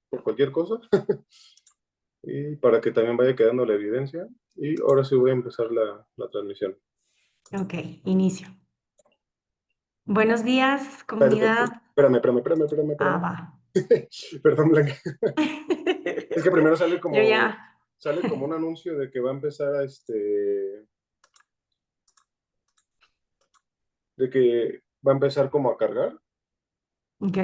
por cualquier cosa, y para que también vaya quedando la evidencia. Y ahora sí voy a empezar la transmisión. Ok, inicio. Buenos días, comunidad. Espérame. Va. Perdón, Blanca. Es que primero Yo ya. sale como un anuncio de que va a empezar de que va a empezar como a cargar. Ok,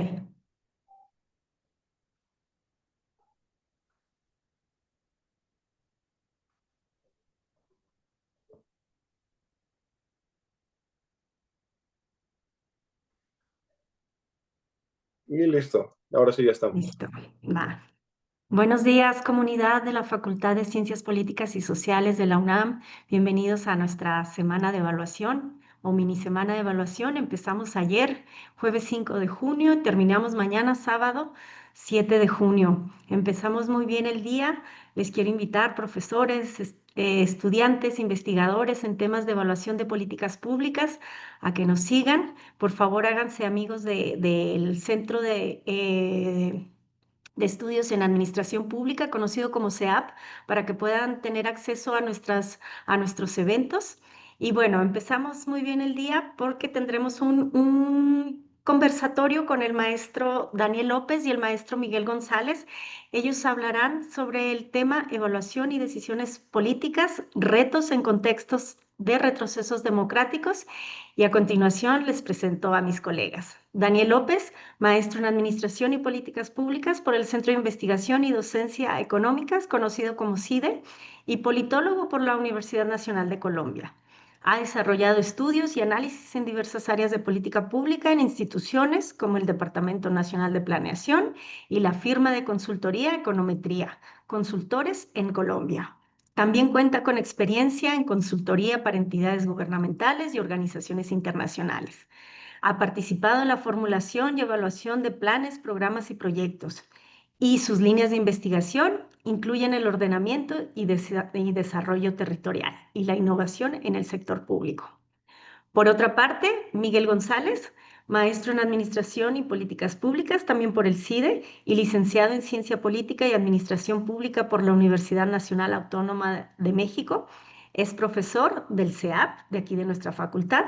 Y listo. Ahora sí ya estamos. listo. Va. Buenos días, comunidad de la Facultad de Ciencias Políticas y Sociales de la UNAM. Bienvenidos a nuestra semana de evaluación o mini semana de evaluación. Empezamos ayer, jueves 5 de junio, y terminamos mañana, sábado 7 de junio. Empezamos muy bien el día. Les quiero invitar, profesores, estudiantes, investigadores en temas de evaluación de políticas públicas, a que nos sigan. Por favor, háganse amigos del Centro de Estudios en Administración Pública, conocido como CEAP, para que puedan tener acceso a nuestros eventos. Y bueno, empezamos muy bien el día porque tendremos un conversatorio con el maestro Daniel López y el maestro Miguel González. Ellos hablarán sobre el tema evaluación y decisiones políticas, retos en contextos de retrocesos democráticos. Y a continuación les presento a mis colegas. Daniel López, maestro en Administración y Políticas Públicas por el Centro de Investigación y Docencia Económicas, conocido como CIDE, y politólogo por la Universidad Nacional de Colombia. Ha desarrollado estudios y análisis en diversas áreas de política pública en instituciones como el Departamento Nacional de Planeación y la firma de consultoría Econometría, Consultores en Colombia. También cuenta con experiencia en consultoría para entidades gubernamentales y organizaciones internacionales. Ha participado en la formulación y evaluación de planes, programas y proyectos. Y sus líneas de investigación incluyen el ordenamiento y desarrollo territorial y la innovación en el sector público. Por otra parte, Miguel González, maestro en Administración y Políticas Públicas, también por el CIDE, y licenciado en Ciencia Política y Administración Pública por la Universidad Nacional Autónoma de México. Es profesor del CEAP, de aquí de nuestra facultad.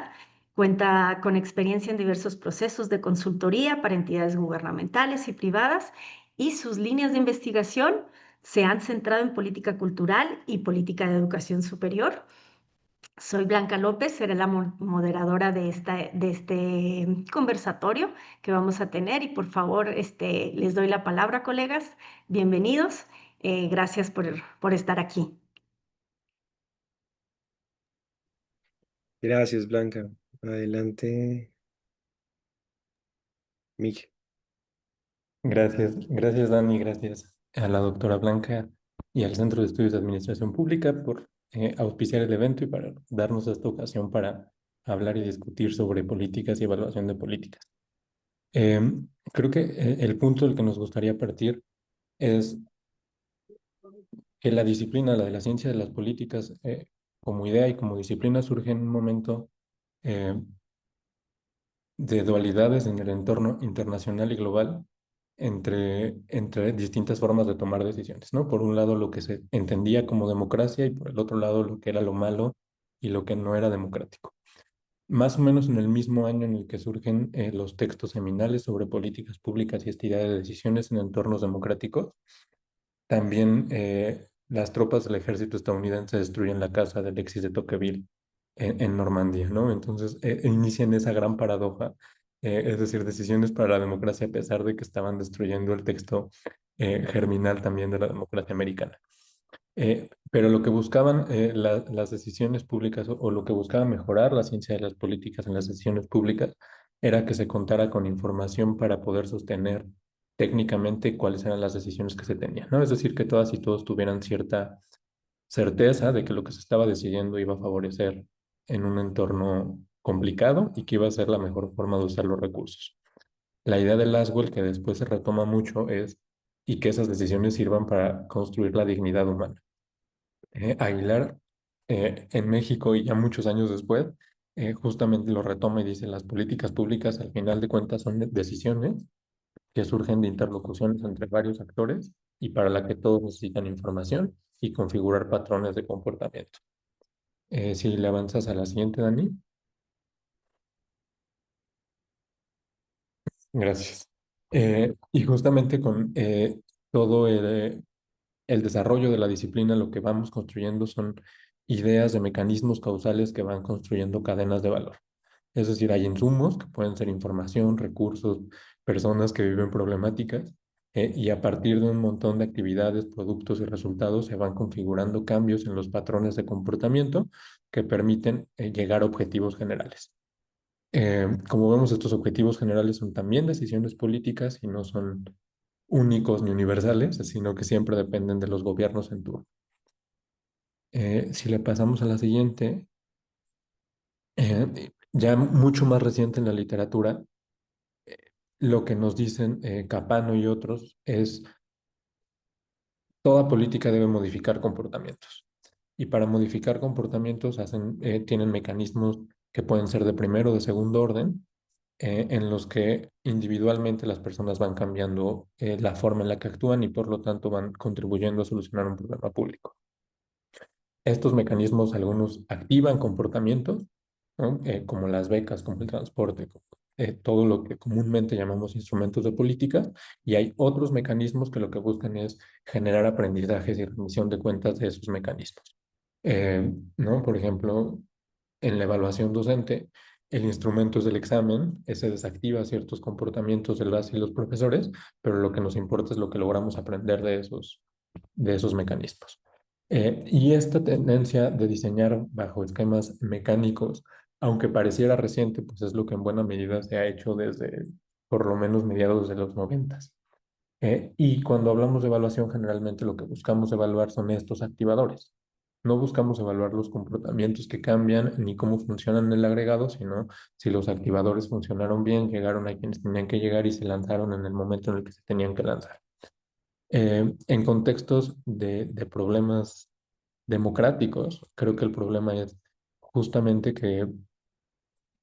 Cuenta con experiencia en diversos procesos de consultoría para entidades gubernamentales y privadas, y sus líneas de investigación se han centrado en política cultural y política de educación superior. Soy Blanca López, seré la moderadora de este conversatorio que vamos a tener, y por favor les doy la palabra, colegas. Bienvenidos. Gracias por estar aquí. Gracias, Blanca. Adelante, Miguel. Gracias Dani, gracias a la doctora Blanca y al Centro de Estudios de Administración Pública por auspiciar el evento y para darnos esta ocasión para hablar y discutir sobre políticas y evaluación de políticas. Creo que el punto del que nos gustaría partir es que la disciplina, la de la ciencia de las políticas, como idea y como disciplina, surge en un momento eh, de dualidades en el entorno internacional y global entre distintas formas de tomar decisiones, ¿no? Por un lado, lo que se entendía como democracia y por el otro lado, lo que era lo malo y lo que no era democrático. Más o menos en el mismo año en el que surgen los textos seminales sobre políticas públicas y estabilidad de decisiones en entornos democráticos, también las tropas del ejército estadounidense destruyen la casa de Alexis de Tocqueville en Normandía, ¿no? Entonces inician esa gran paradoja, es decir, decisiones para la democracia a pesar de que estaban destruyendo el texto germinal también de la democracia americana. Pero lo que buscaban las decisiones públicas o lo que buscaba mejorar la ciencia de las políticas en las decisiones públicas era que se contara con información para poder sostener técnicamente cuáles eran las decisiones que se tenían, ¿no? Es decir, que todas y todos tuvieran cierta certeza de que lo que se estaba decidiendo iba a favorecer en un entorno complicado y que iba a ser la mejor forma de usar los recursos. La idea de Laswell, que después se retoma mucho, es y que esas decisiones sirvan para construir la dignidad humana. Aguilar, en México y ya muchos años después, justamente lo retoma y dice, las políticas públicas al final de cuentas son decisiones que surgen de interlocuciones entre varios actores y para la que todos necesitan información y configurar patrones de comportamiento. Si le avanzas a la siguiente, Dani. Gracias. Y justamente con todo el desarrollo de la disciplina, lo que vamos construyendo son ideas de mecanismos causales que van construyendo cadenas de valor. Es decir, hay insumos que pueden ser información, recursos, personas que viven problemáticas, y a partir de un montón de actividades, productos y resultados se van configurando cambios en los patrones de comportamiento que permiten llegar a objetivos generales. Como vemos, estos objetivos generales son también decisiones políticas y no son únicos ni universales, sino que siempre dependen de los gobiernos en turno. Si le pasamos a la siguiente, ya mucho más reciente en la literatura, lo que nos dicen Capano y otros es toda política debe modificar comportamientos. Y para modificar comportamientos tienen mecanismos que pueden ser de primero o de segundo orden, en los que individualmente las personas van cambiando la forma en la que actúan y por lo tanto van contribuyendo a solucionar un problema público. Estos mecanismos, algunos activan comportamientos, ¿no? Como las becas, como el transporte, como, todo lo que comúnmente llamamos instrumentos de política, y hay otros mecanismos que lo que buscan es generar aprendizajes y rendición de cuentas de esos mecanismos. ¿No? Por ejemplo, en la evaluación docente, el instrumento es el examen, ese desactiva ciertos comportamientos de las y los profesores, pero lo que nos importa es lo que logramos aprender de esos mecanismos. Y esta tendencia de diseñar bajo esquemas mecánicos, aunque pareciera reciente, pues es lo que en buena medida se ha hecho desde por lo menos mediados de los 90. Y cuando hablamos de evaluación, generalmente lo que buscamos evaluar son estos activadores. No buscamos evaluar los comportamientos que cambian ni cómo funcionan en el agregado, sino si los activadores funcionaron bien, llegaron a quienes tenían que llegar y se lanzaron en el momento en el que se tenían que lanzar. En contextos de problemas democráticos, creo que el problema es justamente que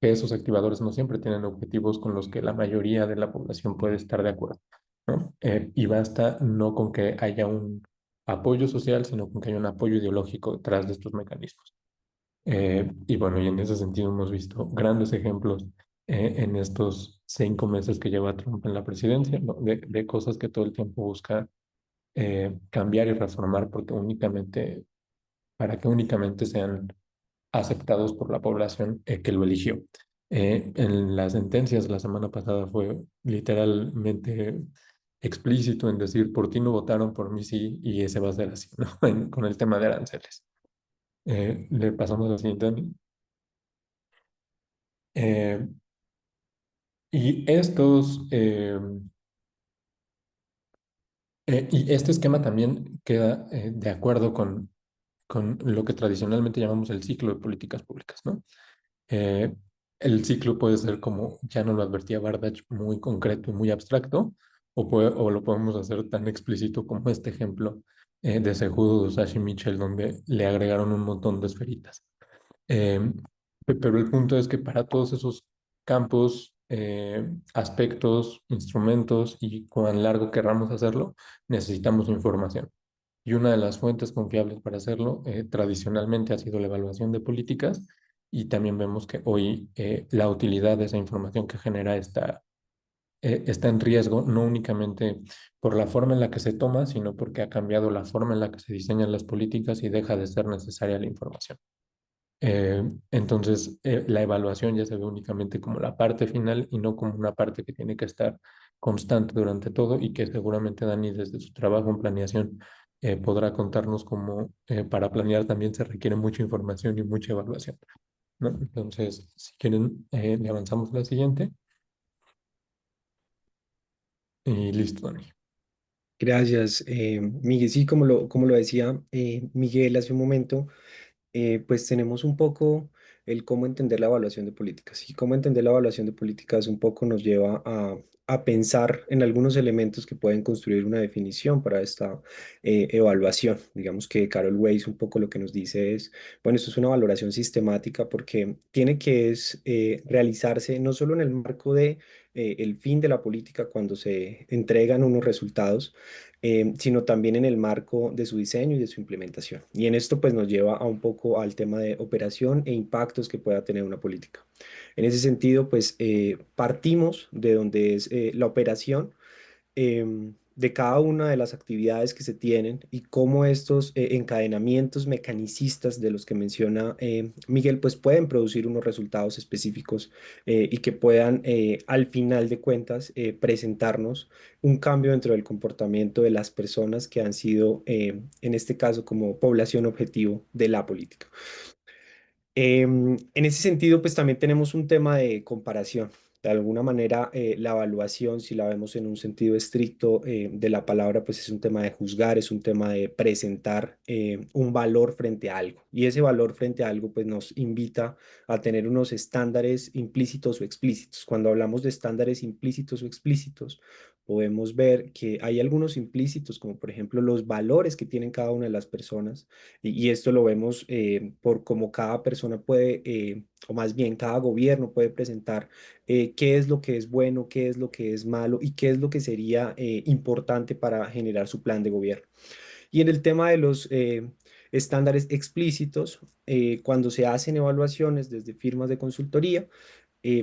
esos activadores no siempre tienen objetivos con los que la mayoría de la población puede estar de acuerdo, ¿no? Y basta no con que haya un apoyo social, sino con que haya un apoyo ideológico detrás de estos mecanismos. Y bueno, y en ese sentido hemos visto grandes ejemplos en estos 5 meses que lleva Trump en la presidencia, ¿no? De cosas que todo el tiempo busca cambiar y reformar porque para que únicamente sean aceptados por la población que lo eligió. En las sentencias la semana pasada fue literalmente explícito en decir, por ti no votaron, por mí sí, y ese va a ser así, ¿no? Con el tema de aranceles. Le pasamos a la siguiente, Dani. Eh, y y este esquema también queda de acuerdo con lo que tradicionalmente llamamos el ciclo de políticas públicas, ¿no? Eh, el ciclo puede ser, como ya nos lo advertía Bardach, muy concreto y muy abstracto, o lo podemos hacer tan explícito como este ejemplo de Sejudo de Sashi Mitchell, donde le agregaron un montón de esferitas. Eh, pero el punto es que para todos esos campos, aspectos, instrumentos y cuán largo querramos hacerlo, necesitamos información. Y una de las fuentes confiables para hacerlo tradicionalmente ha sido la evaluación de políticas y también vemos que hoy la utilidad de esa información que genera está en riesgo, no únicamente por la forma en la que se toma, sino porque ha cambiado la forma en la que se diseñan las políticas y deja de ser necesaria la información. Entonces, la evaluación ya se ve únicamente como la parte final y no como una parte que tiene que estar constante durante todo y que seguramente Dani desde su trabajo en planeación podrá contarnos cómo para planear también se requiere mucha información y mucha evaluación, ¿no? Entonces, si quieren, le avanzamos a la siguiente y listo, Dani. Gracias, Miguel. Sí, como lo decía Miguel hace un momento, pues tenemos un poco el cómo entender la evaluación de políticas. Y cómo entender la evaluación de políticas un poco nos lleva a pensar en algunos elementos que pueden construir una definición para esta evaluación. Digamos que Carol Weiss un poco lo que nos dice es, bueno, esto es una valoración sistemática porque tiene que realizarse no solo en el marco de el fin de la política cuando se entregan unos resultados, sino también en el marco de su diseño y de su implementación. Y en esto pues nos lleva a un poco al tema de operación e impactos que pueda tener una política. En ese sentido, pues partimos de donde es la operación de cada una de las actividades que se tienen y cómo estos encadenamientos mecanicistas de los que menciona Miguel, pues pueden producir unos resultados específicos y que puedan al final de cuentas presentarnos un cambio dentro del comportamiento de las personas que han sido, en este caso, como población objetivo de la política. En ese sentido, pues también tenemos un tema de comparación. De alguna manera, la evaluación, si la vemos en un sentido estricto de la palabra, pues es un tema de juzgar, es un tema de presentar un valor frente a algo. Y ese valor frente a algo, pues nos invita a tener unos estándares implícitos o explícitos. Cuando hablamos de estándares implícitos o explícitos, podemos ver que hay algunos implícitos, como por ejemplo los valores que tienen cada una de las personas y esto lo vemos por cómo cada persona puede, o más bien cada gobierno puede presentar qué es lo que es bueno, qué es lo que es malo y qué es lo que sería importante para generar su plan de gobierno. Y en el tema de los estándares explícitos, cuando se hacen evaluaciones desde firmas de consultoría,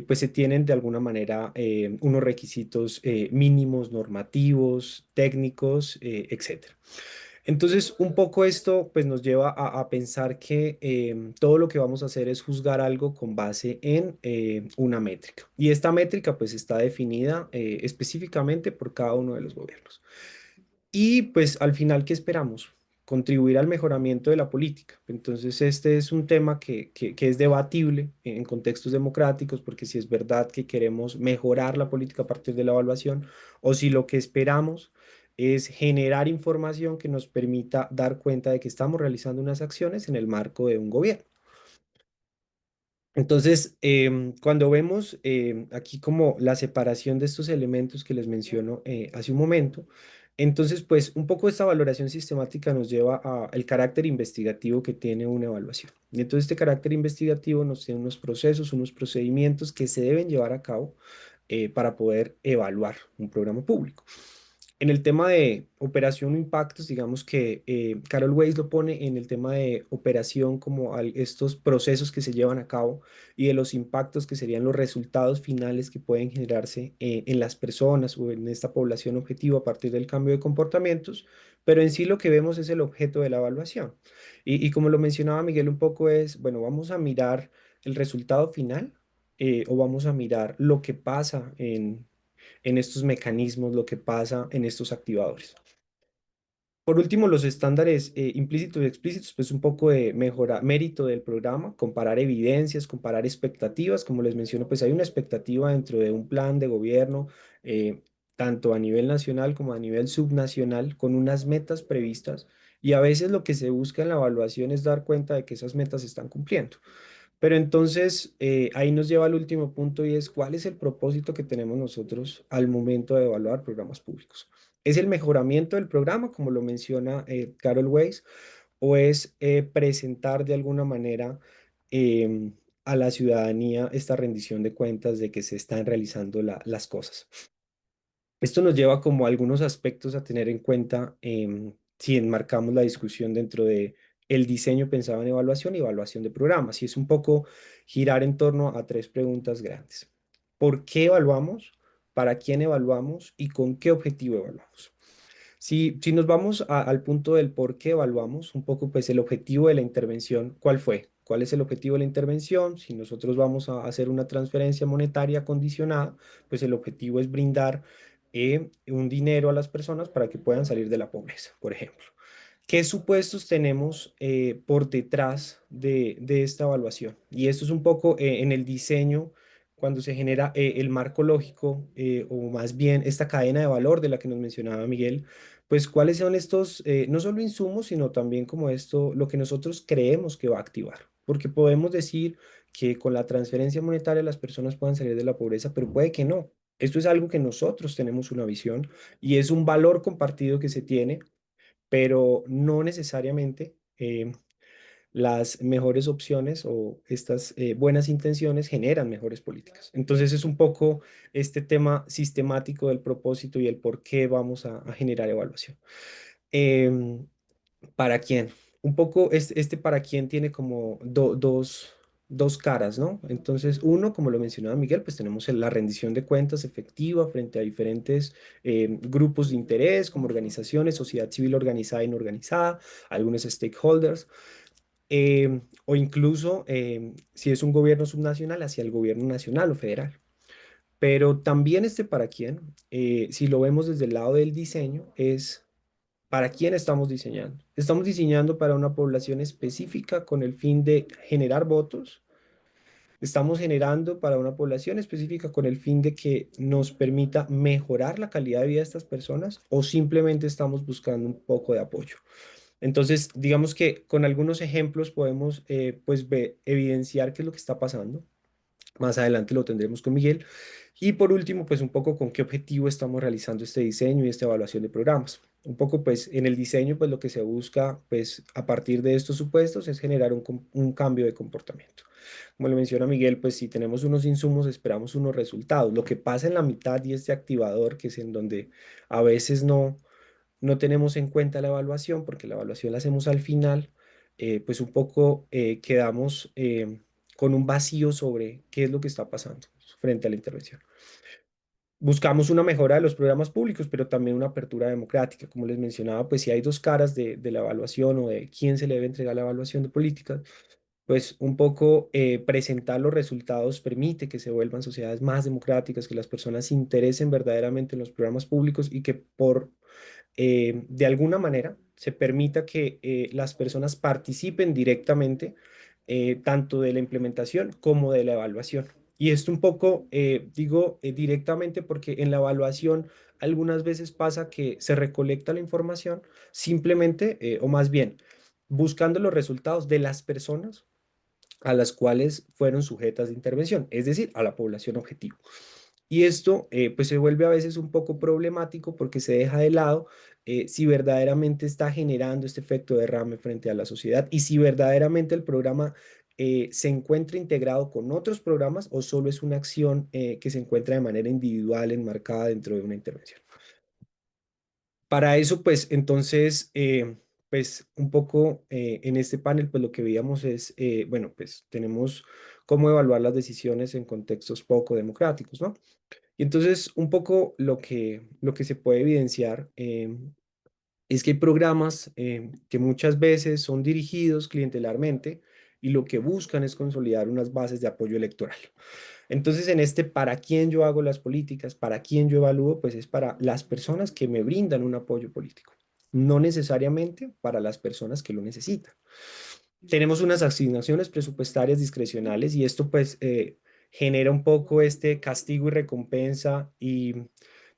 pues se tienen de alguna manera unos requisitos mínimos, normativos, técnicos, etcétera. Entonces, un poco esto pues nos lleva a pensar que todo lo que vamos a hacer es juzgar algo con base en una métrica. Y esta métrica pues está definida específicamente por cada uno de los gobiernos. Y pues al final, ¿qué esperamos? Contribuir al mejoramiento de la política. Entonces, este es un tema que es debatible en contextos democráticos, porque si es verdad que queremos mejorar la política a partir de la evaluación, o si lo que esperamos es generar información que nos permita dar cuenta de que estamos realizando unas acciones en el marco de un gobierno. Entonces, cuando vemos aquí como la separación de estos elementos que les menciono hace un momento, entonces, pues un poco esta valoración sistemática nos lleva al carácter investigativo que tiene una evaluación. Y entonces este carácter investigativo nos tiene unos procesos, unos procedimientos que se deben llevar a cabo para poder evaluar un programa público. En el tema de operación o impactos, digamos que Carol Weiss lo pone en el tema de operación como estos procesos que se llevan a cabo y de los impactos que serían los resultados finales que pueden generarse en las personas o en esta población objetivo a partir del cambio de comportamientos, pero en sí lo que vemos es el objeto de la evaluación. Y como lo mencionaba Miguel un poco es, bueno, vamos a mirar el resultado final o vamos a mirar lo que pasa en estos mecanismos, lo que pasa en estos activadores. Por último, los estándares implícitos y explícitos, pues un poco de mejora, mérito del programa, comparar evidencias, comparar expectativas. Como les menciono, pues hay una expectativa dentro de un plan de gobierno, tanto a nivel nacional como a nivel subnacional, con unas metas previstas. Y a veces lo que se busca en la evaluación es dar cuenta de que esas metas se están cumpliendo. Pero entonces ahí nos lleva al último punto y es cuál es el propósito que tenemos nosotros al momento de evaluar programas públicos. ¿Es el mejoramiento del programa, como lo menciona Carol Weiss, o es presentar de alguna manera a la ciudadanía esta rendición de cuentas de que se están realizando las cosas? Esto nos lleva como a algunos aspectos a tener en cuenta si enmarcamos la discusión dentro de el diseño pensado en evaluación y evaluación de programas. Y es un poco girar en torno a tres preguntas grandes. ¿Por qué evaluamos? ¿Para quién evaluamos? ¿Y con qué objetivo evaluamos? Si nos vamos al punto del por qué evaluamos, un poco pues el objetivo de la intervención, ¿cuál fue? ¿Cuál es el objetivo de la intervención? Si nosotros vamos a hacer una transferencia monetaria condicionada, pues el objetivo es brindar un dinero a las personas para que puedan salir de la pobreza, por ejemplo. ¿Qué supuestos tenemos por detrás de esta evaluación? Y esto es un poco en el diseño, cuando se genera el marco lógico, o más bien esta cadena de valor de la que nos mencionaba Miguel, pues cuáles son estos, no solo insumos, sino también como esto, lo que nosotros creemos que va a activar. Porque podemos decir que con la transferencia monetaria las personas puedan salir de la pobreza, pero puede que no. Esto es algo que nosotros tenemos una visión y es un valor compartido que se tiene, pero no necesariamente las mejores opciones o estas buenas intenciones generan mejores políticas. Entonces es un poco este tema sistemático del propósito y el por qué vamos a generar evaluación. Em, ¿Para quién? Un poco este para quién tiene como dos caras, ¿no? Entonces, uno, como lo mencionaba Miguel, pues tenemos la rendición de cuentas efectiva frente a diferentes grupos de interés, como organizaciones, sociedad civil organizada e inorganizada, algunos stakeholders, o incluso si es un gobierno subnacional hacia el gobierno nacional o federal. Pero también este para quién, si lo vemos desde el lado del diseño, es ¿para quién estamos diseñando? Estamos diseñando para una población específica con el fin de generar votos. Estamos generando para una población específica con el fin de que nos permita mejorar la calidad de vida de estas personas o simplemente estamos buscando un poco de apoyo. Entonces, digamos que con algunos ejemplos podemos pues evidenciar qué es lo que está pasando. Más adelante lo tendremos con Miguel. Y por último, pues un poco con qué objetivo estamos realizando este diseño y esta evaluación de programas. Un poco pues en el diseño pues lo que se busca pues a partir de estos supuestos es generar un cambio de comportamiento. Como le menciona Miguel, pues si tenemos unos insumos esperamos unos resultados. Lo que pasa en la mitad y este activador que es en donde a veces no tenemos en cuenta la evaluación porque la evaluación la hacemos al final, pues un poco quedamos con un vacío sobre qué es lo que está pasando frente a la intervención. Buscamos una mejora de los programas públicos, pero también una apertura democrática. Como les mencionaba, pues si hay dos caras de la evaluación o de quién se le debe entregar la evaluación de políticas, pues un poco presentar los resultados permite que se vuelvan sociedades más democráticas, que las personas se interesen verdaderamente en los programas públicos y que de alguna manera se permita que las personas participen directamente tanto de la implementación como de la evaluación. Y esto un poco, digo directamente porque en la evaluación algunas veces pasa que se recolecta la información simplemente, o más bien, buscando los resultados de las personas a las cuales fueron sujetas de intervención, es decir, a la población objetivo. Y esto pues se vuelve a veces un poco problemático porque se deja de lado si verdaderamente está generando este efecto de derrame frente a la sociedad y si verdaderamente el programa se encuentra integrado con otros programas o solo es una acción que se encuentra de manera individual enmarcada dentro de una intervención. Para eso, pues entonces, pues un poco en este panel, pues lo que veíamos es, bueno, pues tenemos cómo evaluar las decisiones en contextos poco democráticos, ¿no? Y entonces, un poco lo que se puede evidenciar es que hay programas que muchas veces son dirigidos clientelarmente y lo que buscan es consolidar unas bases de apoyo electoral. Entonces, en este para quién yo hago las políticas, para quién yo evalúo, pues es para las personas que me brindan un apoyo político, no necesariamente para las personas que lo necesitan. Tenemos unas asignaciones presupuestarias discrecionales y esto pues genera un poco este castigo y recompensa y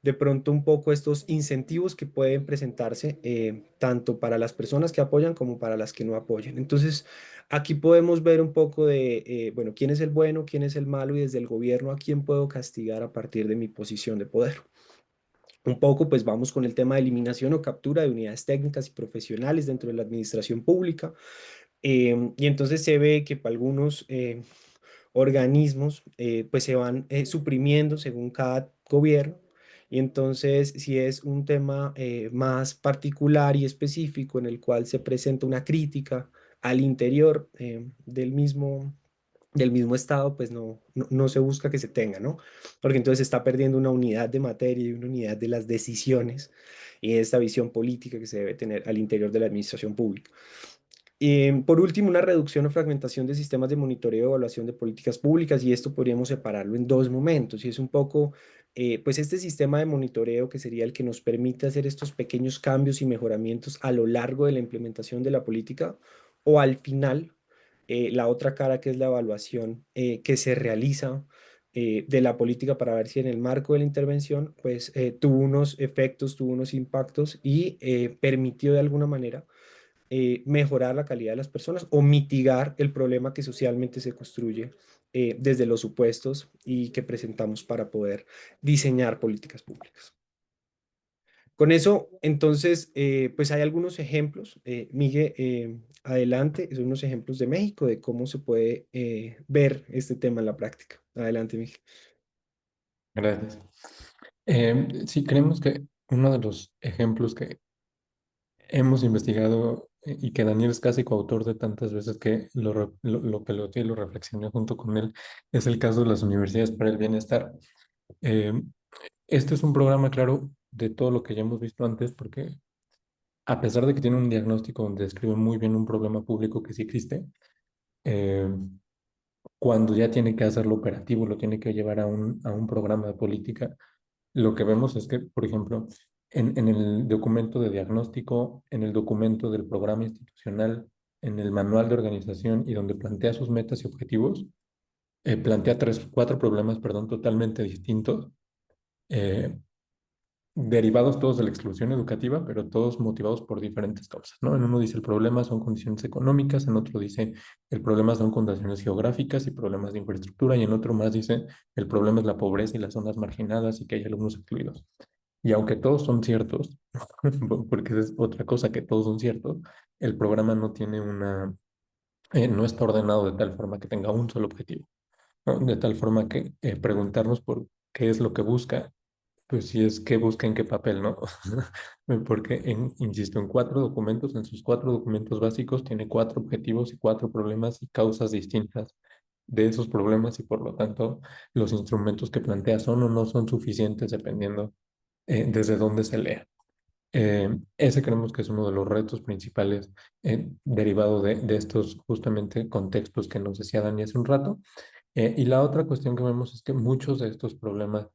de pronto un poco estos incentivos que pueden presentarse tanto para las personas que apoyan como para las que no apoyan. Entonces, aquí podemos ver un poco de, bueno, quién es el bueno, quién es el malo y desde el gobierno a quién puedo castigar a partir de mi posición de poder. Un poco, pues vamos con el tema de eliminación o captura de unidades técnicas y profesionales dentro de la administración pública. Y entonces se ve que para algunos organismos pues se van suprimiendo según cada gobierno. Y entonces si es un tema más particular y específico en el cual se presenta una crítica al interior del mismo estado, pues no se busca que se tenga, ¿no? Porque entonces se está perdiendo una unidad de materia y una unidad de las decisiones y esta visión política que se debe tener al interior de la administración pública. Por último, una reducción o fragmentación de sistemas de monitoreo y evaluación de políticas públicas, y esto podríamos separarlo en dos momentos, y es un poco, pues este sistema de monitoreo que sería el que nos permite hacer estos pequeños cambios y mejoramientos a lo largo de la implementación de la política, o al final, la otra cara que es la evaluación que se realiza de la política para ver si en el marco de la intervención, pues tuvo unos efectos, tuvo unos impactos y permitió de alguna manera mejorar la calidad de las personas o mitigar el problema que socialmente se construye desde los supuestos y que presentamos para poder diseñar políticas públicas. Con eso, entonces, pues hay algunos ejemplos. Miguel, adelante, son unos ejemplos de México de cómo se puede ver este tema en la práctica. Adelante, Miguel. Gracias. Sí, creemos que uno de los ejemplos que hemos investigado y que Daniel es casi coautor de tantas veces que lo peloteé y lo reflexioné junto con él es el caso de las universidades para el bienestar. Eh, este es un programa, claro, de todo lo que ya hemos visto antes, porque a pesar de que tiene un diagnóstico donde describe muy bien un problema público que sí existe, eh, cuando ya tiene que hacerlo operativo, lo tiene que llevar a un programa de política, lo que vemos es que, por ejemplo, en el documento de diagnóstico, en el documento del programa institucional, en el manual de organización y donde plantea sus metas y objetivos, plantea cuatro problemas, perdón, totalmente distintos, eh, derivados todos de la exclusión educativa, pero todos motivados por diferentes causas, ¿no? En uno dice el problema son condiciones económicas, en otro dice el problema son condiciones geográficas y problemas de infraestructura, y en otro más dice el problema es la pobreza y las zonas marginadas y que hay alumnos excluidos. Y aunque todos son ciertos, porque esa es otra cosa que todos son ciertos, el programa no tiene no está ordenado de tal forma que tenga un solo objetivo, ¿no? De tal forma que preguntarnos por qué es lo que busca, pues sí es qué busca en qué papel, ¿no? Porque, insisto, en cuatro documentos, en sus cuatro documentos básicos, tiene cuatro objetivos y cuatro problemas y causas distintas de esos problemas y por lo tanto los instrumentos que plantea son o no son suficientes dependiendo desde dónde se lea. Ese creemos que es uno de los retos principales derivado de estos justamente contextos que nos decía Dani hace un rato. Y la otra cuestión que vemos es que muchos de estos problemas,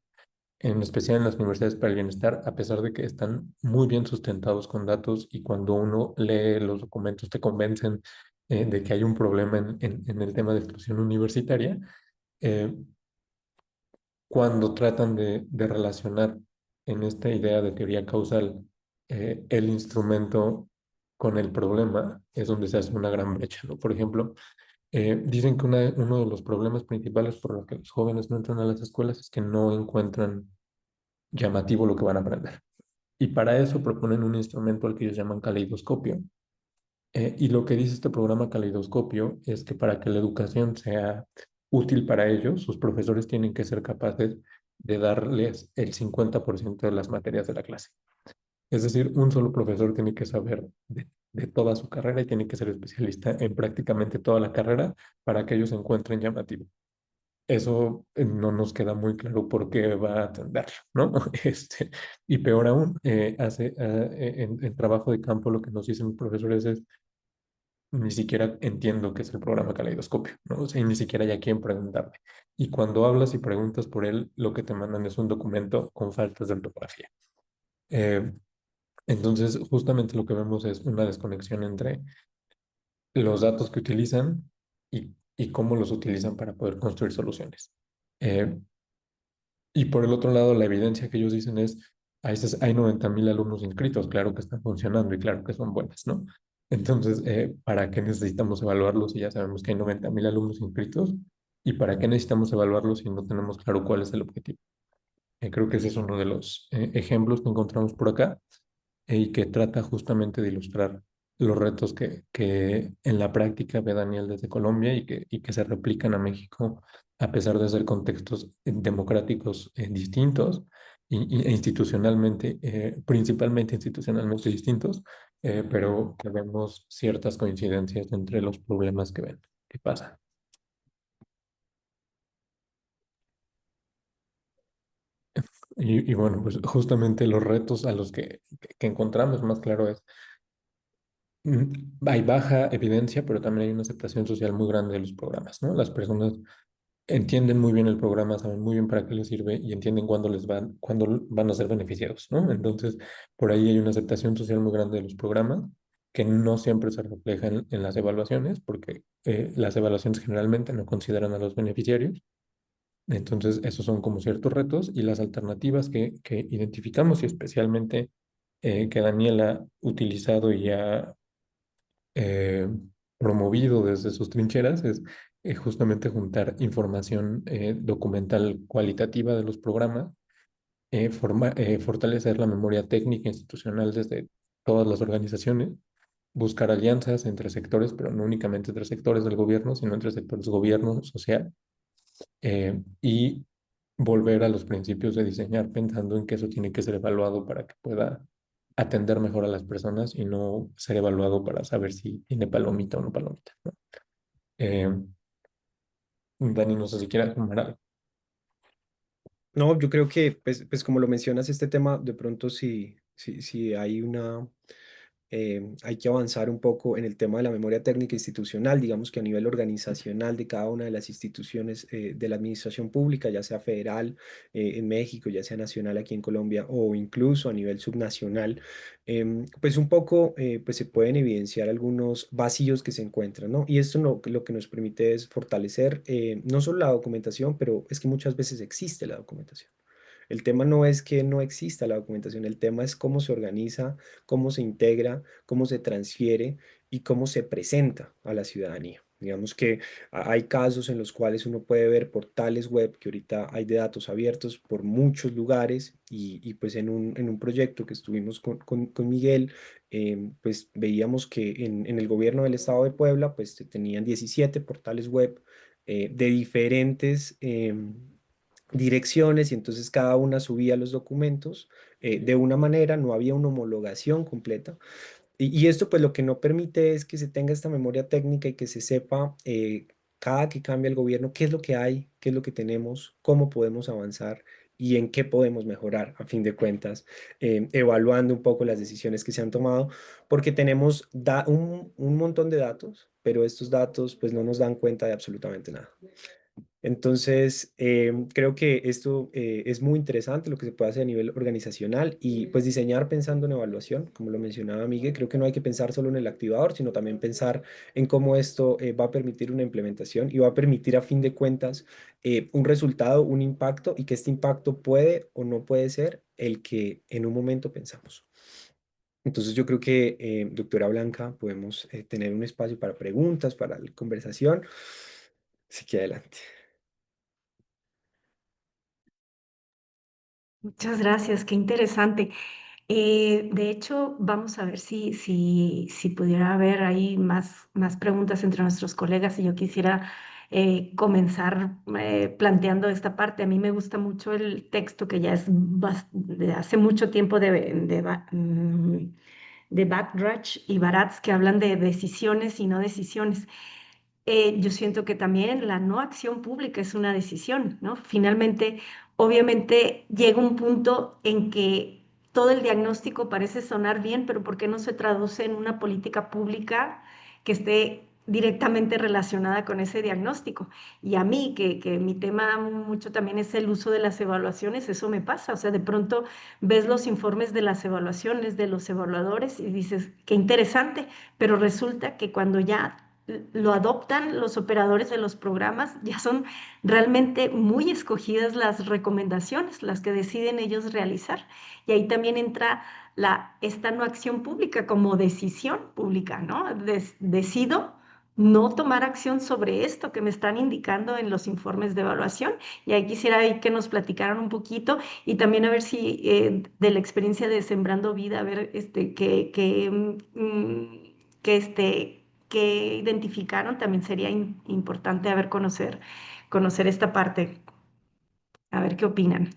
en especial en las universidades para el bienestar, a pesar de que están muy bien sustentados con datos y cuando uno lee los documentos te convencen de que hay un problema en el tema de exclusión universitaria, eh, cuando tratan de relacionar en esta idea de teoría causal el instrumento con el problema, es donde se hace una gran brecha, ¿no? Por ejemplo, dicen que uno de los problemas principales por los que los jóvenes no entran a las escuelas es que no encuentran llamativo lo que van a aprender. Y para eso proponen un instrumento al que ellos llaman caleidoscopio. Y lo que dice este programa Caleidoscopio es que para que la educación sea útil para ellos, sus profesores tienen que ser capaces de darles el 50% de las materias de la clase. Es decir, un solo profesor tiene que saber de toda su carrera y tiene que ser especialista en prácticamente toda la carrera para que ellos encuentren llamativo. Eso no nos queda muy claro por qué va a atenderlo, ¿no? Y peor aún, en trabajo de campo lo que nos dicen los profesores es ni siquiera entiendo qué es el programa Caleidoscopio, ¿no? O sea, y ni siquiera hay a quién preguntarle. Y cuando hablas y preguntas por él, lo que te mandan es un documento con faltas de ortografía. Eh, entonces, justamente lo que vemos es una desconexión entre los datos que utilizan y cómo los utilizan para poder construir soluciones. Eh, y por el otro lado, la evidencia que ellos dicen es, hay 90.000 alumnos inscritos, claro que están funcionando y claro que son buenas, ¿no? Entonces, ¿para qué necesitamos evaluarlos si ya sabemos que hay 90.000 alumnos inscritos? ¿Y para qué necesitamos evaluarlos si no tenemos claro cuál es el objetivo? Creo que ese es uno de los ejemplos que encontramos por acá y que trata justamente de ilustrar los retos que en la práctica ve Daniel desde Colombia y que se replican a México a pesar de ser contextos democráticos distintos e institucionalmente, principalmente institucionalmente distintos, pero que vemos ciertas coincidencias entre los problemas que ven, que pasan. Y bueno, pues justamente los retos a los que encontramos más claro es hay baja evidencia, pero también hay una aceptación social muy grande de los programas, ¿no? Las personas entienden muy bien el programa, saben muy bien para qué les sirve y entienden cuándo van a ser beneficiados, ¿no? Entonces, por ahí hay una aceptación social muy grande de los programas que no siempre se refleja en las evaluaciones, porque las evaluaciones generalmente no consideran a los beneficiarios. Entonces, esos son como ciertos retos y las alternativas que identificamos y especialmente que Daniela ha utilizado y ha eh, promovido desde sus trincheras es justamente juntar información documental cualitativa de los programas fortalecer la memoria técnica institucional desde todas las organizaciones, buscar alianzas entre sectores, pero no únicamente entre sectores del gobierno, sino entre sectores gobierno, social, y volver a los principios de diseñar pensando en que eso tiene que ser evaluado para que pueda atender mejor a las personas y no ser evaluado para saber si tiene palomita o no palomita, ¿no? Eh, Dani, no sé si quieres sumar algo. No, yo creo que, pues como lo mencionas, este tema, de pronto sí hay hay que avanzar un poco en el tema de la memoria técnica institucional, digamos que a nivel organizacional de cada una de las instituciones de la administración pública, ya sea federal en México, ya sea nacional aquí en Colombia o incluso a nivel subnacional, pues un poco pues se pueden evidenciar algunos vacíos que se encuentran, ¿no? Y esto lo que nos permite es fortalecer no solo la documentación, pero es que muchas veces existe la documentación. El tema no es que no exista la documentación, el tema es cómo se organiza, cómo se integra, cómo se transfiere y cómo se presenta a la ciudadanía. Digamos que hay casos en los cuales uno puede ver portales web que ahorita hay de datos abiertos por muchos lugares y pues en un proyecto que estuvimos con Miguel, pues veíamos que en el gobierno del estado de Puebla pues tenían 17 portales web de diferentes direcciones y entonces cada una subía los documentos de una manera, no había una homologación completa. Y esto pues lo que no permite es que se tenga esta memoria técnica y que se sepa cada que cambia el gobierno qué es lo que hay, qué es lo que tenemos, cómo podemos avanzar y en qué podemos mejorar a fin de cuentas, evaluando un poco las decisiones que se han tomado, porque tenemos un montón de datos, pero estos datos pues no nos dan cuenta de absolutamente nada. Entonces, creo que esto es muy interesante lo que se puede hacer a nivel organizacional y pues diseñar pensando en evaluación, como lo mencionaba Miguel, creo que no hay que pensar solo en el activador, sino también pensar en cómo esto va a permitir una implementación y va a permitir a fin de cuentas un resultado, un impacto y que este impacto puede o no puede ser el que en un momento pensamos. Entonces yo creo que, doctora Blanca, podemos tener un espacio para preguntas, para la conversación. Así que adelante. Muchas gracias, qué interesante. De hecho, vamos a ver si pudiera haber ahí más preguntas entre nuestros colegas y yo quisiera comenzar planteando esta parte. A mí me gusta mucho el texto que ya es de hace mucho tiempo de Bachrach y Baratz que hablan de decisiones y no decisiones. Yo siento que también la no acción pública es una decisión, ¿no? Finalmente, obviamente llega un punto en que todo el diagnóstico parece sonar bien, pero ¿por qué no se traduce en una política pública que esté directamente relacionada con ese diagnóstico? Y a mí, que mi tema mucho también es el uso de las evaluaciones, eso me pasa. O sea, de pronto ves los informes de las evaluaciones de los evaluadores y dices, qué interesante, pero resulta que cuando ya lo adoptan los operadores de los programas, ya son realmente muy escogidas las recomendaciones, las que deciden ellos realizar. Y ahí también entra esta no acción pública como decisión pública, ¿no? Decido no tomar acción sobre esto que me están indicando en los informes de evaluación. Y ahí quisiera ahí que nos platicaran un poquito y también a ver si de la experiencia de Sembrando Vida, a ver que identificaron, también sería importante a ver, conocer esta parte, a ver qué opinan.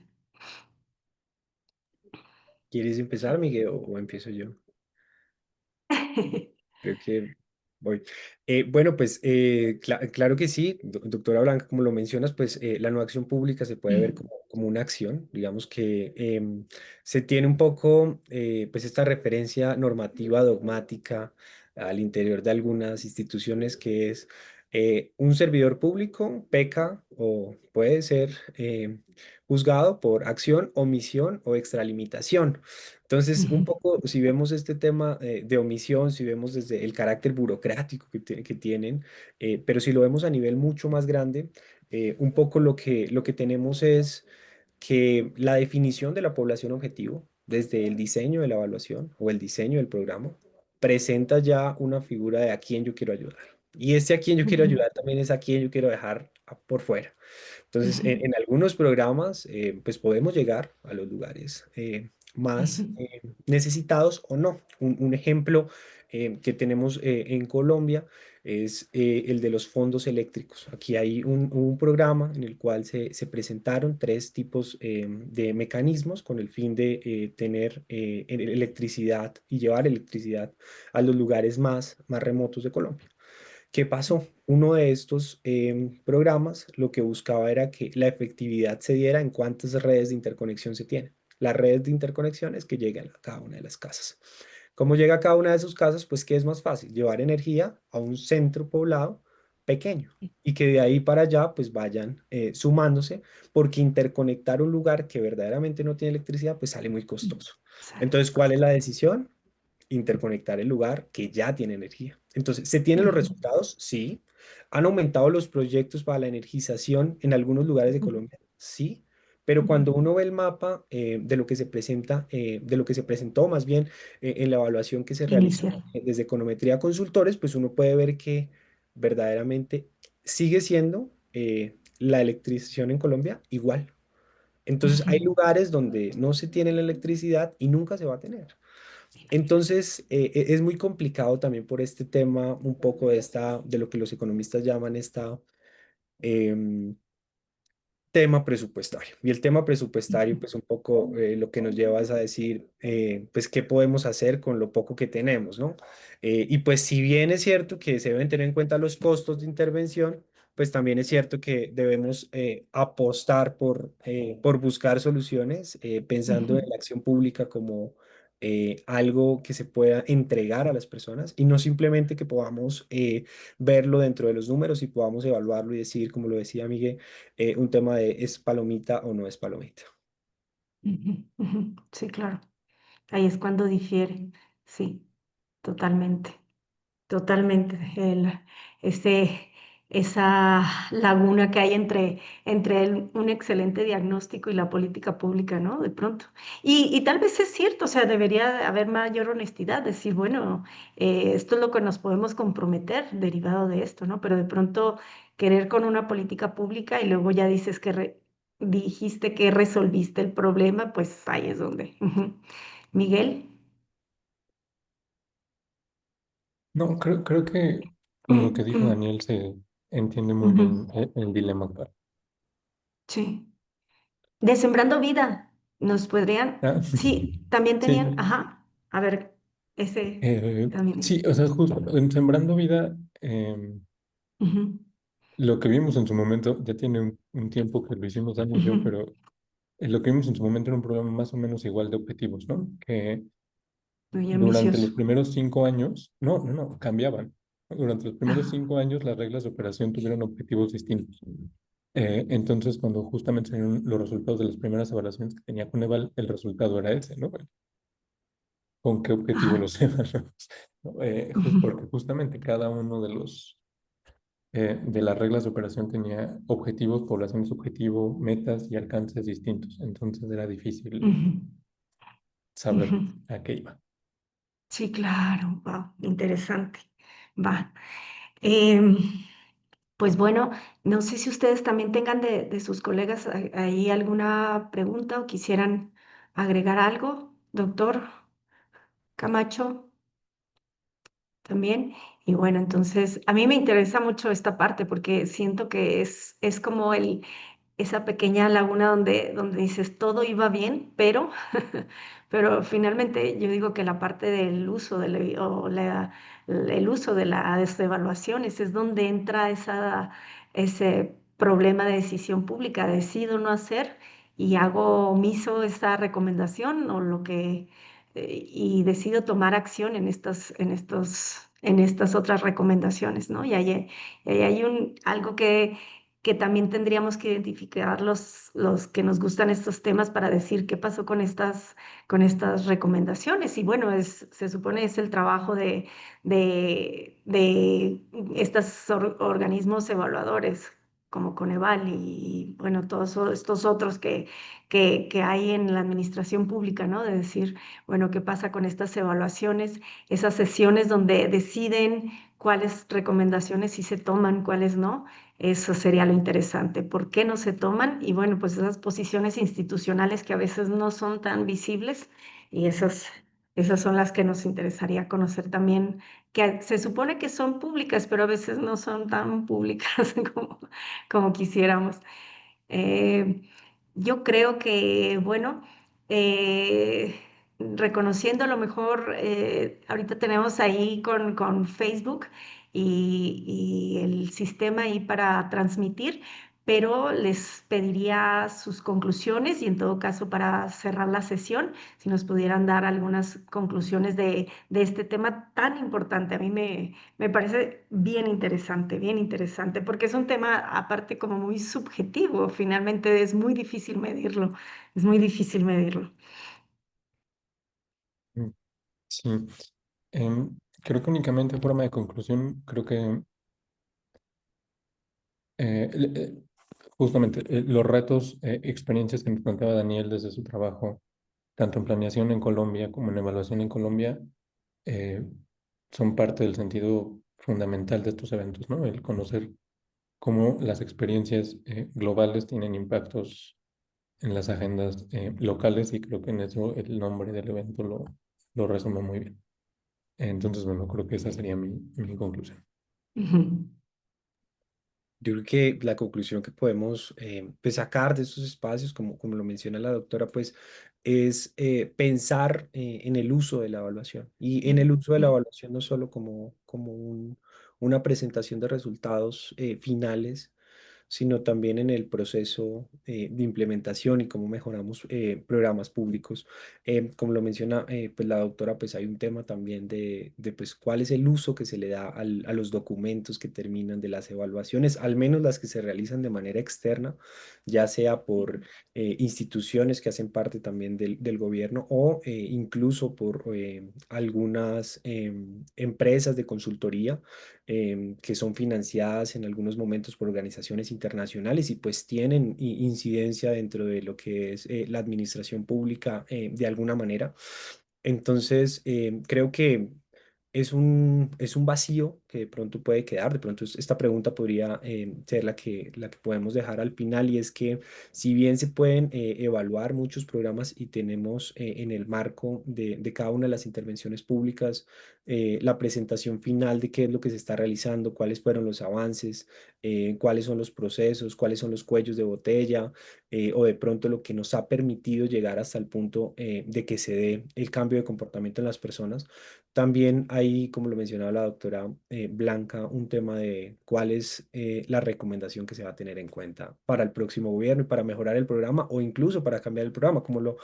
¿Quieres empezar, Miguel, o empiezo yo? Creo que voy. Bueno, pues claro que sí, doctora Blanca, como lo mencionas, pues la no acción pública se puede ver como una acción, digamos que se tiene un poco pues esta referencia normativa dogmática al interior de algunas instituciones que es un servidor público peca o puede ser juzgado por acción, omisión o extralimitación. Entonces, un poco, si vemos este tema de omisión, si vemos desde el carácter burocrático que tienen, pero si lo vemos a nivel mucho más grande, un poco lo que tenemos es que la definición de la población objetivo, desde el diseño de la evaluación o el diseño del programa, presenta ya una figura de a quién yo quiero ayudar. Y a quien yo quiero ayudar también es a quien yo quiero dejar por fuera. Entonces, Ujú, en algunos programas, pues podemos llegar a los lugares más ujú, necesitados o no. Un ejemplo que tenemos en Colombia es el de los fondos eléctricos. Aquí hay un programa en el cual se presentaron tres tipos de mecanismos con el fin de tener electricidad y llevar electricidad a los lugares más remotos de Colombia. ¿Qué pasó? Uno de estos programas lo que buscaba era que la efectividad se diera en cuántas redes de interconexión se tienen. Las redes de interconexión es que lleguen a cada una de las casas. ¿Cómo llega a cada una de sus casas? Pues que es más fácil llevar energía a un centro poblado pequeño y que de ahí para allá pues vayan sumándose, porque interconectar un lugar que verdaderamente no tiene electricidad pues sale muy costoso. sale muy Entonces, ¿cuál es la costoso. decisión? Interconectar el lugar que ya tiene energía. Entonces, ¿se tienen los Ujú, resultados? Sí. ¿Han aumentado los proyectos para la energización en algunos lugares de ujú, Colombia? Sí. Pero ujú. cuando uno ve el mapa de lo que se presenta, de lo que se presentó más bien en la evaluación que se realizó Inicial. desde Econometría Consultores, pues uno puede ver que verdaderamente sigue siendo la electrización en Colombia igual. Entonces, Ujú, hay lugares donde no se tiene la electricidad y nunca se va a tener. Entonces, es muy complicado también por este tema, un poco de lo que los economistas llaman em, tema presupuestario. Y el tema presupuestario, pues un poco lo que nos lleva es a decir, pues, ¿qué podemos hacer con lo poco que tenemos, ¿no? Y pues si bien es cierto que se deben tener en cuenta los costos de intervención, pues también es cierto que debemos apostar por buscar soluciones, pensando ujú, en la acción pública como algo que se pueda entregar a las personas y no simplemente que podamos verlo dentro de los números y podamos evaluarlo y decir, como lo decía Miguel, un tema de es palomita o no es palomita. ujú, ujú. Sí, claro. Ahí es cuando difiere. Sí, totalmente. Totalmente. Esa laguna que hay un excelente diagnóstico y la política pública, ¿no? De pronto. Y tal vez es cierto, o sea, debería haber mayor honestidad, decir, bueno, esto es lo que nos podemos comprometer derivado de esto, ¿no? Pero de pronto querer con una política pública y luego ya dices dijiste que resolviste el problema, pues ahí es donde. Ujú. Miguel. No, creo que con lo que dijo Daniel se entiende muy Ujú. bien el dilema actual. Sí. De Sembrando Vida, nos podrían, Ah, sí, también sí, tenían, ajá, a ver, ese también. sí, o sea, justo en Sembrando Vida, Ujú, lo que vimos en su momento, ya tiene un tiempo que lo hicimos Dani y ujú. yo, pero lo que vimos en su momento era un programa más o menos igual de objetivos, ¿no? Que Muy durante los ambicioso. primeros 5 años, no, cambiaban. Durante los primeros 5 años las reglas de operación tuvieron objetivos distintos. Entonces, cuando justamente salieron los resultados de las primeras evaluaciones que tenía Coneval, el resultado era ese, ¿no? ¿Con qué objetivo Ajá. los evaluamos? ¿No? Ujú, Porque justamente cada uno de las reglas de operación tenía objetivos, poblaciones objetivo, metas y alcances distintos. Entonces era difícil ujú, saber ujú. a qué iba. Sí, claro, wow, interesante. Va. Em, pues bueno, no sé si ustedes también tengan de sus colegas ahí alguna pregunta o quisieran agregar algo, doctor Camacho. También. Y bueno, entonces a mí me interesa mucho esta parte porque siento que es como esa pequeña laguna donde dices todo iba bien, pero finalmente yo digo que la parte del uso el uso de las evaluaciones es donde entra ese problema de decisión pública, decido no hacer y hago omiso esa recomendación o y decido tomar acción en estas otras recomendaciones, ¿no? Y ahí hay algo que también tendríamos que identificar los que nos gustan estos temas para decir qué pasó con estas recomendaciones. Y bueno, se supone es el trabajo de estos organismos evaluadores como Coneval y bueno, todos estos otros que hay en la administración pública, ¿no? De decir, bueno, ¿qué pasa con estas evaluaciones? Esas sesiones donde deciden cuáles recomendaciones sí se toman, cuáles no. Eso sería lo interesante. ¿Por qué no se toman? Y bueno, pues esas posiciones institucionales que a veces no son tan visibles y esas son las que nos interesaría conocer también, que se supone que son públicas, pero a veces no son tan públicas como quisiéramos. Eh, yo creo que, bueno, eh, reconociendo a lo mejor, ahorita tenemos ahí con Facebook y el sistema ahí para transmitir, pero les pediría sus conclusiones y en todo caso para cerrar la sesión, si nos pudieran dar algunas conclusiones de este tema tan importante. A mí me parece bien interesante, porque es un tema aparte como muy subjetivo, finalmente es muy difícil medirlo, es muy difícil medirlo. Mm, Sí, creo que únicamente en forma de conclusión, creo que eh, el- eh, justamente los retos, experiencias que nos planteaba Daniel desde su trabajo, tanto en planeación en Colombia como en evaluación en Colombia, eh, son parte del sentido fundamental de estos eventos, ¿no? El conocer cómo las experiencias globales tienen impactos en las agendas locales y creo que en eso el nombre del evento lo resume muy bien. Entonces, bueno, creo que esa sería mi conclusión. Ujú, Yo creo que la conclusión que podemos pues, sacar de estos espacios, como lo menciona la doctora, pues es pensar en el uso de la evaluación y en el uso de la evaluación no solo como una presentación de resultados finales, sino también en el proceso de implementación y cómo mejoramos programas públicos. Como lo menciona pues la doctora, pues hay un tema también de pues, cuál es el uso que se le da a los documentos que terminan de las evaluaciones, al menos las que se realizan de manera externa, ya sea por instituciones que hacen parte también del gobierno o incluso por algunas empresas de consultoría que son financiadas en algunos momentos por organizaciones internacionales y pues tienen incidencia dentro de lo que es la administración pública de alguna manera. Entonces, creo que es un vacío que de pronto puede quedar. De pronto esta pregunta podría ser la que podemos dejar al final y es que si bien se pueden evaluar muchos programas y tenemos en el marco de cada una de las intervenciones públicas la presentación final de qué es lo que se está realizando, cuáles fueron los avances, cuáles son los procesos, cuáles son los cuellos de botella o de pronto lo que nos ha permitido llegar hasta el punto de que se dé el cambio de comportamiento en las personas. También hay, como lo mencionaba la doctora Blanca, un tema de cuál es la recomendación que se va a tener en cuenta para el próximo gobierno y para mejorar el programa o incluso para cambiar el programa, como lo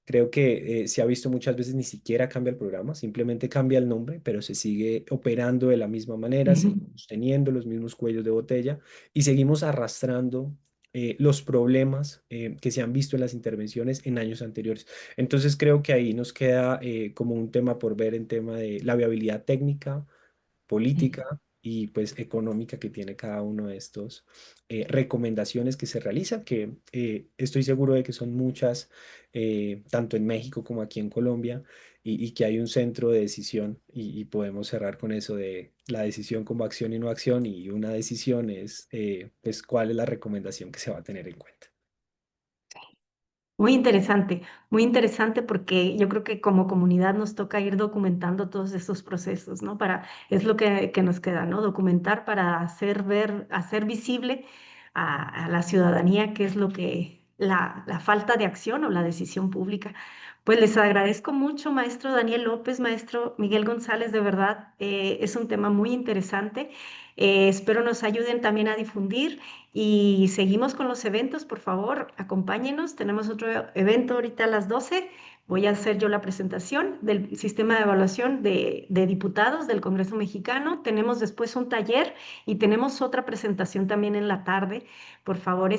creo que se ha visto muchas veces, ni siquiera cambia el programa, simplemente cambia el nombre, pero se sigue operando de la misma manera, ujú. seguimos teniendo los mismos cuellos de botella y seguimos arrastrando los problemas que se han visto en las intervenciones en años anteriores. Entonces creo que ahí nos queda como un tema por ver en tema de la viabilidad técnica, política y pues económica que tiene cada uno de estos recomendaciones que se realizan, que estoy seguro de que son muchas, tanto en México como aquí en Colombia, y que hay un centro de decisión y podemos cerrar con eso de la decisión como acción y no acción, y una decisión es pues cuál es la recomendación que se va a tener en cuenta. Muy interesante porque yo creo que como comunidad nos toca ir documentando todos estos procesos, ¿no? Es lo que nos queda, ¿no? Documentar para hacer ver, hacer visible a la ciudadanía qué es lo que, la falta de acción o la decisión pública. Pues les agradezco mucho, maestro Daniel López, maestro Miguel González, de verdad, es un tema muy interesante. Espero nos ayuden también a difundir. Y seguimos con los eventos, por favor, acompáñenos. Tenemos otro evento ahorita a las 12. Voy a hacer yo la presentación del sistema de evaluación de diputados del Congreso Mexicano. Tenemos después un taller y tenemos otra presentación también en la tarde. Por favor,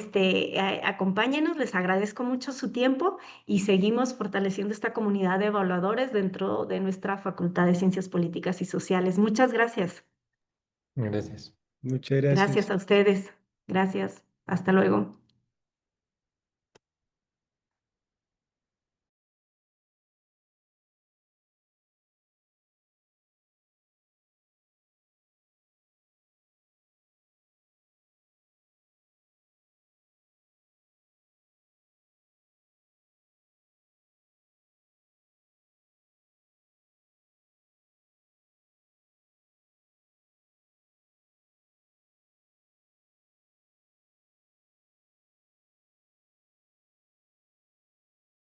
acompáñenos. Les agradezco mucho su tiempo y seguimos fortaleciendo esta comunidad de evaluadores dentro de nuestra Facultad de Ciencias Políticas y Sociales. Muchas gracias. Gracias. Muchas Gracias gracias. a ustedes. Gracias. Hasta luego.